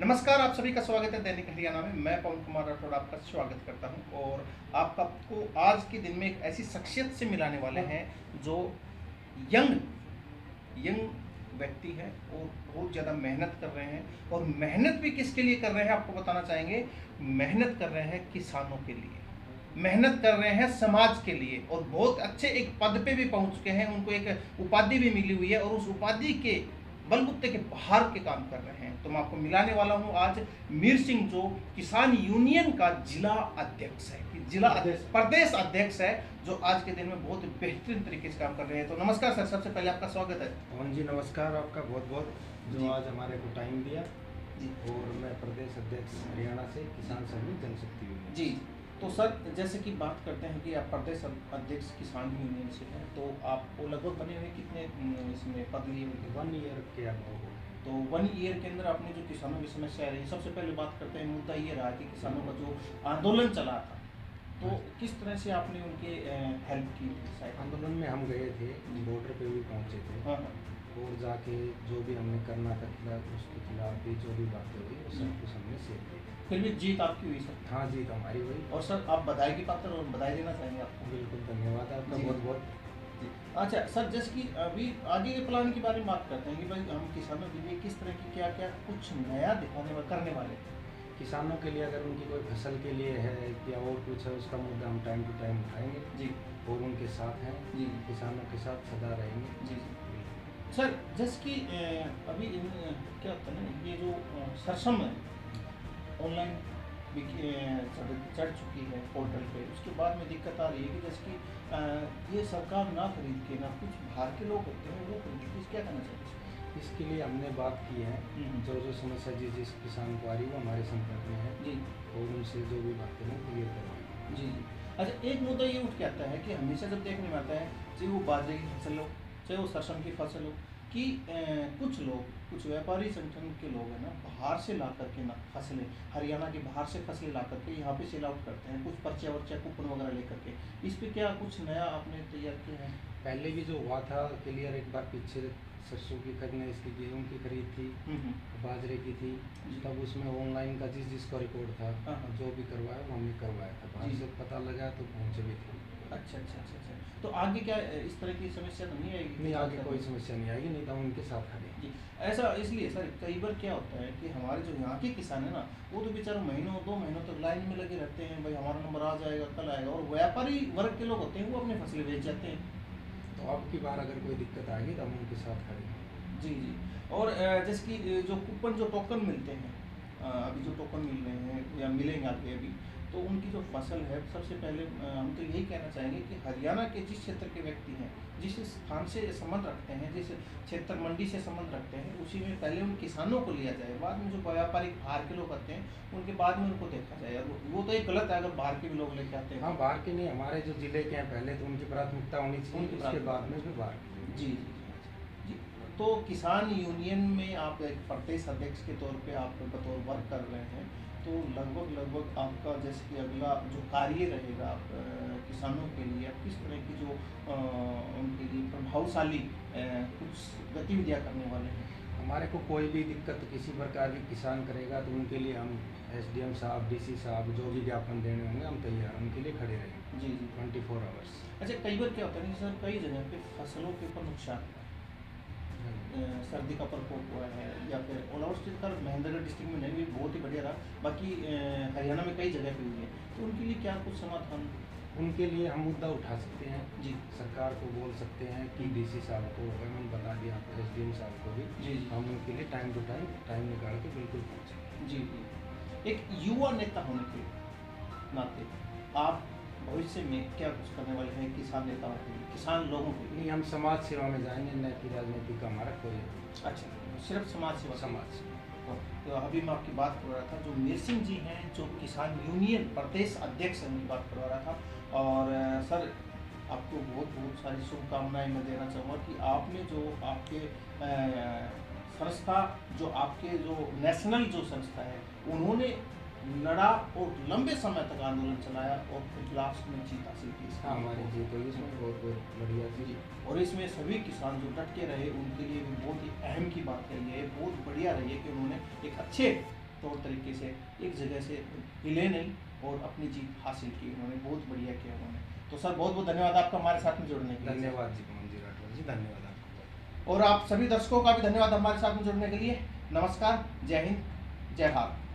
नमस्कार, आप सभी का स्वागत है दैनिक हरियाणा में। मैं पवन कुमार राठौड़ आपका स्वागत करता हूं और आपको आज के दिन में एक ऐसी शख्सियत से मिलाने वाले हैं जो यंग व्यक्ति है और बहुत ज़्यादा मेहनत कर रहे हैं। और मेहनत भी किसके लिए कर रहे हैं आपको बताना चाहेंगे। मेहनत कर रहे हैं किसानों के लिए, मेहनत कर रहे हैं समाज के लिए और बहुत अच्छे एक पद पे भी पहुंच चुके हैं। उनको एक उपाधि भी मिली हुई है और उस उपाधि के बलबुते के बाहर के काम कर रहे हैं। तो मैं आपको मिलाने वाला हूं आज मीर सिंह, जो किसान यूनियन का जिला अध्यक्ष है, प्रदेश अध्यक्ष है, जो आज के दिन में बहुत बेहतरीन तरीके से काम कर रहे हैं। तो नमस्कार सर, सबसे पहले आपका स्वागत है। पवन जी नमस्कार, आपका बहुत बहुत जो आज हमारे को टाइम दिया जी। और मैं प्रदेश अध्यक्ष हरियाणा से किसान संघ जनशक्ति यूनियन। जी, तो सर जैसे कि बात करते हैं कि आप प्रदेश अध्यक्ष किसान यूनियन से हैं, तो आपको लगभग बने हुए कितने इसमें पद लिए हुए? 1 ईयर के अभाव। तो 1 ईयर के अंदर आपने जो किसानों की समस्या रही, सबसे पहले बात करते हैं, मुद्दा ये रहा कि किसानों का जो आंदोलन चला था, तो किस तरह से आपने उनके हेल्प की? आंदोलन में हम गए थे, बॉर्डर पे भी पहुंचे थे। हाँ। और जाके जो भी हमने करना था खिलाफ, उसके खिलाफ भी जो भी बातें हुई वो सब कुछ हमने शेयर की। फिर भी जीत आपकी हुई सर? हाँ, जीत हमारी हुई। और सर आप बधाई की पात्र और बधाई देना चाहेंगे आपको? बिल्कुल, धन्यवाद आपका बहुत बहुत। अच्छा सर, जैसे कि अभी आगे के प्लान के बारे में बात करते हैं कि भाई हम किसानों के लिए किस तरह की क्या क्या कुछ नया करने वाले। किसानों के लिए अगर उनकी कोई फसल के लिए है या और कुछ है, उसका मुद्दा हम टाइम टू टाइम उठाएंगे जी, और उनके साथ हैं जी, किसानों के साथ सदा रहेंगे। जी सर, जैसे कि अभी क्या होता है ना, ये जो सरसम है ऑनलाइन चढ़ चुकी है पोर्टल पे, उसके बाद में दिक्कत आ रही है कि जैसे कि ये सरकार ना खरीद के, ना कुछ बाहर के लोग होते हैं वो खरीद के, क्या करना चाहिए? इसके लिए हमने बात की है, जो जो समस्या जिस किसान को आ रही है वो हमारे संपर्क में है जी, और उनसे जो भी बातें हैं क्लियर करवाएंगे। जी जी। अच्छा, एक मुद्दा ये उठ के आता है कि हमेशा जब देखने में आता है, चाहे वो बाजरे की फसल हो, चाहे वो सरसों की फसल हो, कि कुछ लोग, कुछ व्यापारी संगठन के लोग हैं ना, बाहर से ला करके ना फसलें, हरियाणा के बाहर से फसलें ला करके यहाँ पे सेल आउट करते हैं, कुछ पर्चा वर्चा कूपन वगैरह लेकर के। इस पे क्या कुछ नया आपने तैयार किया है? पहले भी जो हुआ था क्लियर, एक बार पीछे सरसों की खरीदने, इसकी गेहूँ की खरीद थी, बाजरे की थी, तब उसमें ऑनलाइन का जिसको रिकॉर्ड था, जो भी करवाया वो हमने करवाया था, बाहर से पता लगा तो पहुँचे भी थे। अच्छा अच्छा अच्छा अच्छा। तो आगे क्या इस तरह की समस्या तो नहीं आएगी? नहीं, आगे कोई समस्या नहीं आएगी, नहीं तो हम उनके साथ खड़े हैं। जी, ऐसा इसलिए सर कई बार क्या होता है कि हमारे जो यहाँ के किसान है ना, वो तो बेचारे महीनों 2 महीनों तक लाइन में लगे रहते हैं, भाई हमारा नंबर आ जाएगा, कल आएगा। और व्यापारी वर्ग के लोग होते हैं, वो अपनी फसलें बेच जाते हैं। तो अब की बार अगर कोई दिक्कत आएगी तो हम उनके साथ खड़े हैं। जी जी। और जैसे कि जो कूपन, जो टोकन मिलते हैं, अभी जो टोकन मिल रहे हैं या मिलेंगे आगे अभी, तो उनकी जो फसल है, सबसे पहले हम तो यही कहना चाहेंगे कि हरियाणा के जिस क्षेत्र के व्यक्ति हैं, जिस स्थान से संबंध रखते हैं, जिस क्षेत्र मंडी से संबंध रखते हैं, उसी में पहले उन किसानों को लिया जाए। बाद में जो व्यापारिक बाहर के लोग आते हैं उनके बाद में उनको देखा जाए। वो तो एक गलत है अगर बाहर के भी लोग लेके आते हैं। हाँ, बाहर के नहीं, हमारे जो जिले के हैं पहले तो उनकी प्राथमिकता होनी चाहिए, उसके बाद में फिर बाहर के। जी जी। तो किसान यूनियन में आप एक प्रदेश अध्यक्ष के तौर पे आप बतौर वर्क कर रहे हैं, तो लगभग आपका जैसे कि अगला जो कार्य रहेगा किसानों के लिए, आप किस तरह की जो उनके लिए प्रभावशाली कुछ गतिविधियाँ करने वाले हैं? हमारे को कोई भी दिक्कत किसी प्रकार की किसान करेगा तो उनके लिए हम SDM साहब, DC साहब जो भी ज्ञापन देने होंगे हम तैयार, उनके लिए खड़े रहेंगे। जी जी। 24 आवर्स। अच्छा, कई बार क्या होता है कि सर कई जगह पे फसलों के ऊपर नुकसान, सर्दी का प्रकोप हुआ है, या फिर ऑल ओवर स्टेट का, महेंद्रगढ़ डिस्ट्रिक्ट में नहीं भी बहुत ही बढ़िया रहा, बाकी हरियाणा में कई जगह पे हुई है, तो उनके लिए क्या कुछ समाधान? उनके लिए हम मुद्दा उठा सकते हैं जी, सरकार को बोल सकते हैं कि DC साहब को, हमने बता दिया SDM साहब को भी, जी जी, हम उनके लिए टाइम टू टाइम निकाल के बिल्कुल पहुँचेंगे। जी जी। एक युवा नेता होने के नाते आप भविष्य में क्या कुछ करने वाले हैं किसान नेताओं के लिए, किसान लोगों के लिए? नहीं, हम समाज सेवा में जाएंगे, न कि राजनीति का हमारा कोई। अच्छा, सिर्फ समाज सेवा। समाज। तो अभी मैं आपकी बात करवा रहा था, जो मीर सिंह जी हैं, जो किसान यूनियन प्रदेश अध्यक्ष हैं, उनकी बात करवा रहा था। और सर आपको बहुत बहुत सारी शुभकामनाएं मैं देना चाहूँगा कि आपने जो आपके संस्था, जो आपके जो नेशनल जो संस्था है, उन्होंने लड़ा और लंबे समय तक आंदोलन चलाया और फिर लास्ट में जीत हासिल की। हाँ, हमारी जीत हुई, इसमें बहुत बहुत बढ़िया थी। और इसमें सभी किसान जो डट के रहे, उनके लिए भी बहुत ही अहम की बात रही है, बहुत बढ़िया रही है कि उन्होंने एक अच्छे तौर तरीके से एक जगह से हिले नहीं और अपनी जीत हासिल की उन्होंने, बहुत बढ़िया किया उन्होंने। तो सर बहुत बहुत धन्यवाद आपका हमारे साथ में जुड़ने के लिए। धन्यवाद जी पवन जी राठौर जी, धन्यवाद आपको। और आप सभी दर्शकों का भी धन्यवाद हमारे साथ में जुड़ने के लिए। नमस्कार, जय हिंद, जय भारत।